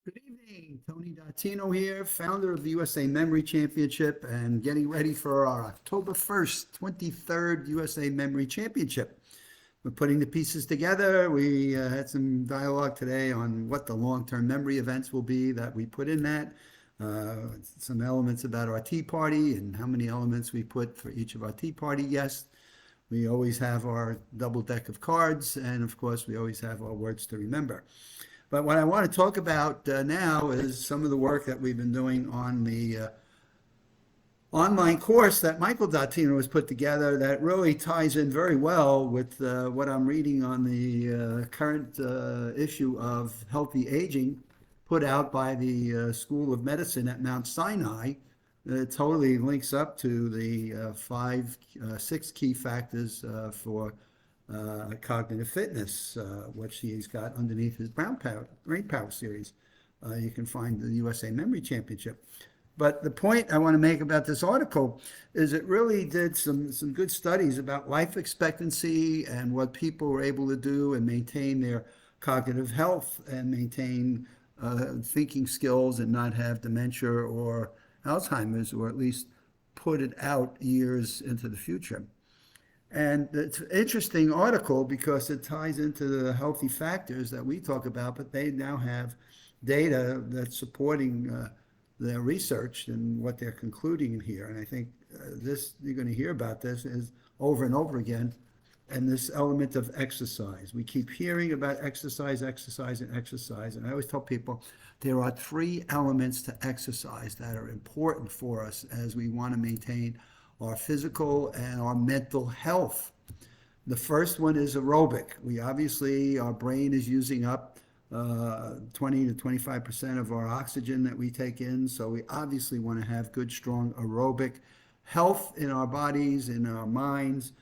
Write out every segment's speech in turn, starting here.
Good evening, Tony Dottino here, founder of the USA Memory Championship and getting ready for our October 1st, 23rd USA Memory Championship. We're putting the pieces together. We had some dialogue today on what the long-term memory events will be that we put in that. Some elements about our tea party and how many elements we put for each of our tea party guests. We always have our double deck of cards, and of course, we always have our words to remember. But what I want to talk about now is some of the work that we've been doing on the online course that Michael Dottino has put together that really ties in very well with what I'm reading on the current issue of Healthy Aging put out by the School of Medicine at Mount Sinai. It totally links up to the six key factors for cognitive fitness, which he's got underneath his Brain Power series. You can find the USA Memory Championship. But the point I want to make about this article is it really did some good studies about life expectancy and what people were able to do and maintain their cognitive health and maintain thinking skills and not have dementia or Alzheimer's, or at least put it out years into the future. And it's an interesting article because it ties into the healthy factors that we talk about, but they now have data that's supporting their research and what they're concluding in here. And I think this, you're going to hear about this is over and over again. And this element of exercise. We keep hearing about exercise, exercise, and exercise. And I always tell people there are three elements to exercise that are important for us as we want to maintain our physical and our mental health. The first one is aerobic. We obviously, our brain is using up 20 to 25% of our oxygen that we take in. So we obviously want to have good, strong aerobic health in our bodies, in our minds,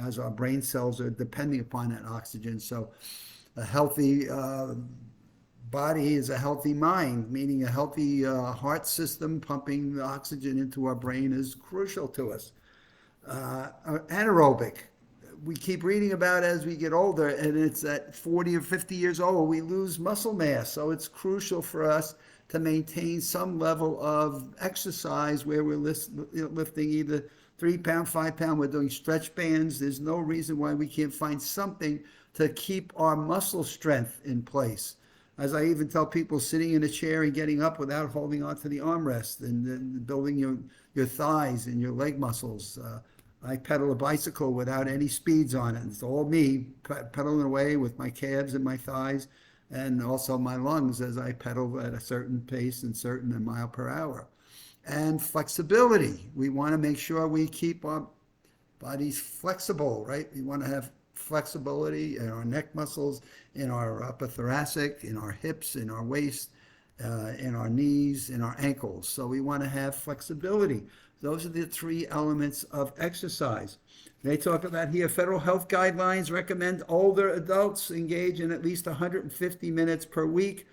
as our brain cells are depending upon that oxygen. So a healthy body is a healthy mind, meaning a healthy heart system pumping the oxygen into our brain is crucial to us. Anaerobic, we keep reading about as we get older, and it's at 40 or 50 years old, we lose muscle mass. So it's crucial for us to maintain some level of exercise where we're lifting either 3 pound, 5 pound, we're doing stretch bands. There's no reason why we can't find something to keep our muscle strength in place. As I even tell people, sitting in a chair and getting up without holding onto the armrest and building your thighs and your leg muscles. I pedal a bicycle without any speeds on it. It's all me pedaling away with my calves and my thighs and also my lungs as I pedal at a certain pace and certain mile per hour. And flexibility. We want to make sure we keep our bodies flexible, right? We want to have flexibility in our neck muscles, in our upper thoracic, in our hips, in our waist, in our knees, in our ankles. So we want to have flexibility. Those are the three elements of exercise. They talk about here, federal health guidelines recommend older adults engage in at least 150 minutes per week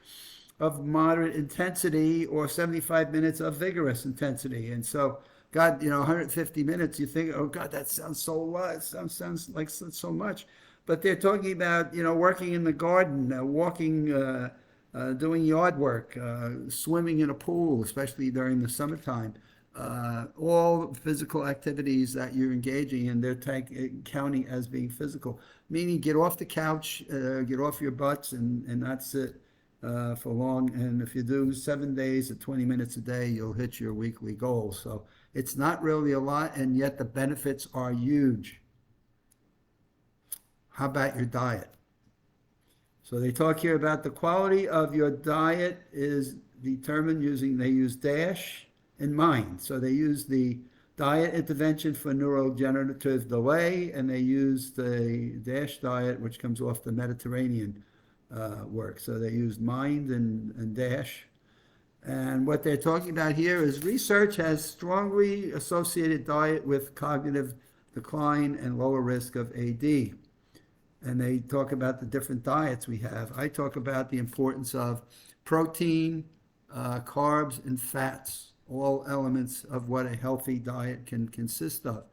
of moderate intensity or 75 minutes of vigorous intensity. And so, God, 150 minutes, you think, oh God, that sounds so what? Sounds like so much. But they're talking about, working in the garden, walking, doing yard work, swimming in a pool, especially during the summertime. All physical activities that you're engaging in, they're counting as being physical. Meaning get off the couch, get off your butts and not sit for long. And if you do 7 days at 20 minutes a day, you'll hit your weekly goal. So it's not really a lot, and yet the benefits are huge. How about your diet? So they talk here about the quality of your diet is determined they use DASH and MIND. So they use the diet intervention for neurodegenerative delay, and they use the DASH diet, which comes off the Mediterranean work. So they use MIND and DASH. And what they're talking about here is research has strongly associated diet with cognitive decline and lower risk of AD. And they talk about the different diets we have. I talk about the importance of protein, carbs, and fats, all elements of what a healthy diet can consist of.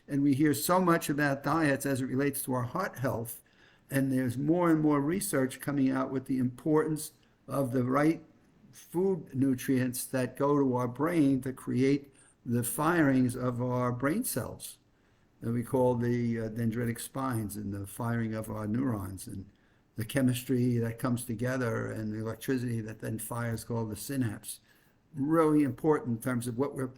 And we hear so much about diets as it relates to our heart health, and there's more and more research coming out with the importance of the right food nutrients that go to our brain to create the firings of our brain cells that we call the dendritic spines, and the firing of our neurons, and the chemistry that comes together and the electricity that then fires called the synapse. Really important in terms of what we're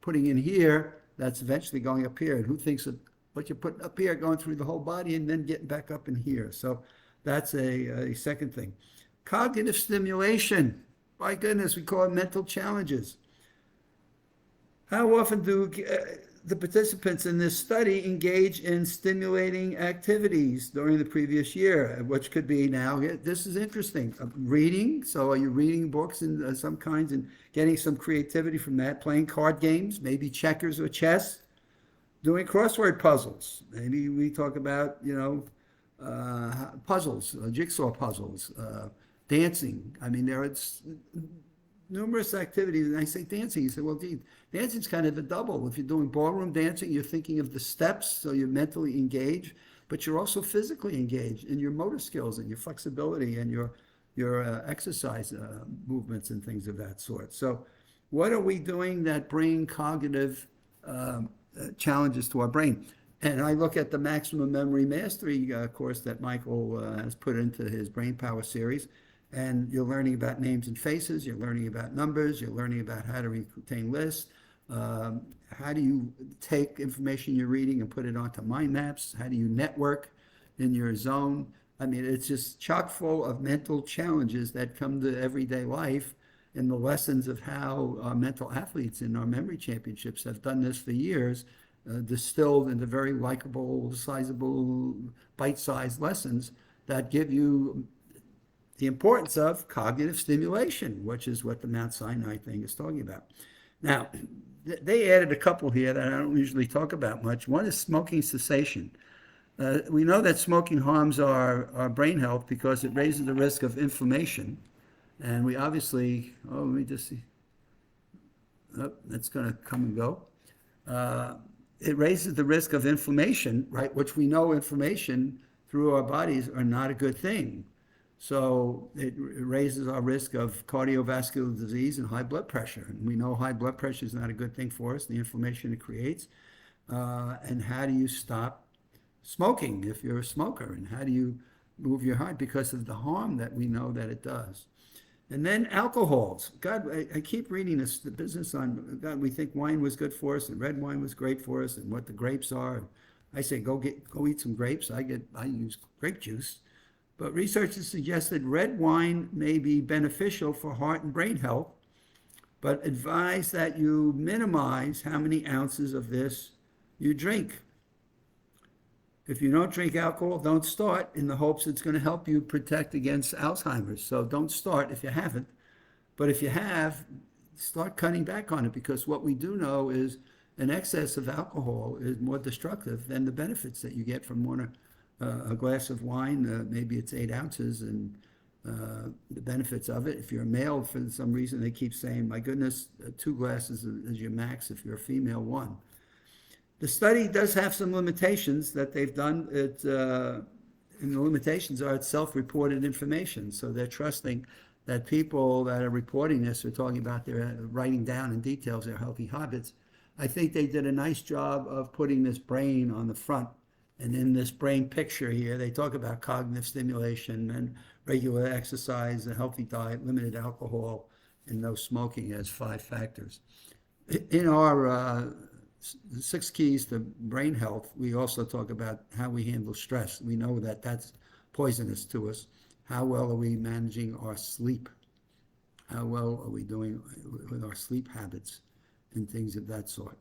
putting in here that's eventually going up here. And who thinks of what you're putting up here going through the whole body and then getting back up in here? So that's a second thing. Cognitive stimulation. My goodness, we call it mental challenges. How often do the participants in this study engage in stimulating activities during the previous year, which could be now, this is interesting, reading. So are you reading books and some kinds and getting some creativity from that? Playing card games, maybe checkers or chess, doing crossword puzzles. Maybe we talk about, puzzles, jigsaw puzzles, dancing. I mean, there are numerous activities. And I say dancing, you say, well, gee, dancing's kind of a double. If you're doing ballroom dancing, you're thinking of the steps, so you're mentally engaged, but you're also physically engaged in your motor skills and your flexibility and your exercise movements and things of that sort. So what are we doing that bring cognitive challenges to our brain? And I look at the Maximum Memory Mastery course that Michael has put into his Brain Power series. And you're learning about names and faces, you're learning about numbers, you're learning about how to retain lists, how do you take information you're reading and put it onto mind maps, how do you network in your zone. I mean, it's just chock full of mental challenges that come to everyday life, and the lessons of how our mental athletes in our memory championships have done this for years, distilled into very likable, sizable, bite-sized lessons that give you the importance of cognitive stimulation, which is what the Mount Sinai thing is talking about. Now, they added a couple here that I don't usually talk about much. One is smoking cessation. We know that smoking harms our brain health because it raises the risk of inflammation. And we obviously, let me just see. Oh, that's going to come and go. It raises the risk of inflammation, right? Which we know inflammation through our bodies are not a good thing. So it raises our risk of cardiovascular disease and high blood pressure. And we know high blood pressure is not a good thing for us, the inflammation it creates. And how do you stop smoking if you're a smoker? And how do you move your heart because of the harm that we know that it does? And then alcohols. God, I keep reading this, the business on, God, we think wine was good for us and red wine was great for us and what the grapes are. I say, go eat some grapes. I use grape juice. But researchers suggested red wine may be beneficial for heart and brain health, but advise that you minimize how many ounces of this you drink. If you don't drink alcohol, don't start in the hopes it's going to help you protect against Alzheimer's. So don't start if you haven't. But if you have, start cutting back on it, because what we do know is an excess of alcohol is more destructive than the benefits that you get from a glass of wine. Maybe it's 8 ounces, and the benefits of it. If you're a male, for some reason, they keep saying, my goodness, 2 glasses is your max. If you're a female, 1. The study does have some limitations that they've done. And the limitations are it's self-reported information. So they're trusting that people that are reporting this are talking about their writing down in details their healthy habits. I think they did a nice job of putting this brain on the front. And in this brain picture here, they talk about cognitive stimulation and regular exercise, a healthy diet, limited alcohol, and no smoking as 5 factors. In our 6 keys to brain health, we also talk about how we handle stress. We know that that's poisonous to us. How well are we managing our sleep? How well are we doing with our sleep habits and things of that sort?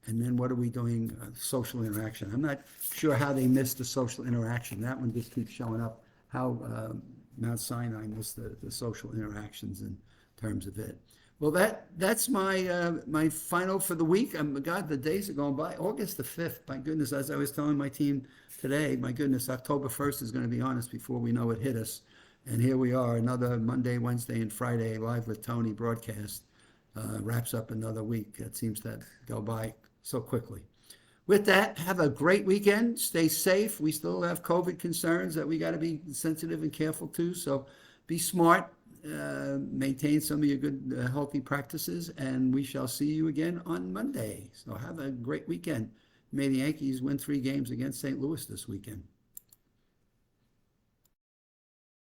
And then what are we doing? Social interaction. I'm not sure how they missed the social interaction. That one just keeps showing up. How Mount Sinai missed the social interactions in terms of it. Well, that's my final for the week. God, the days are going by. August the 5th, my goodness, as I was telling my team today, my goodness, October 1st is going to be on us before we know it hit us. And here we are, another Monday, Wednesday, and Friday Live with Tony broadcast. Wraps up another week. It seems to go by so quickly. With that, have a great weekend. Stay safe. We still have COVID concerns that we got to be sensitive and careful to. So be smart. maintain some of your good, healthy practices, and we shall see you again on Monday. So have a great weekend. May the Yankees win 3 games against St. Louis this weekend.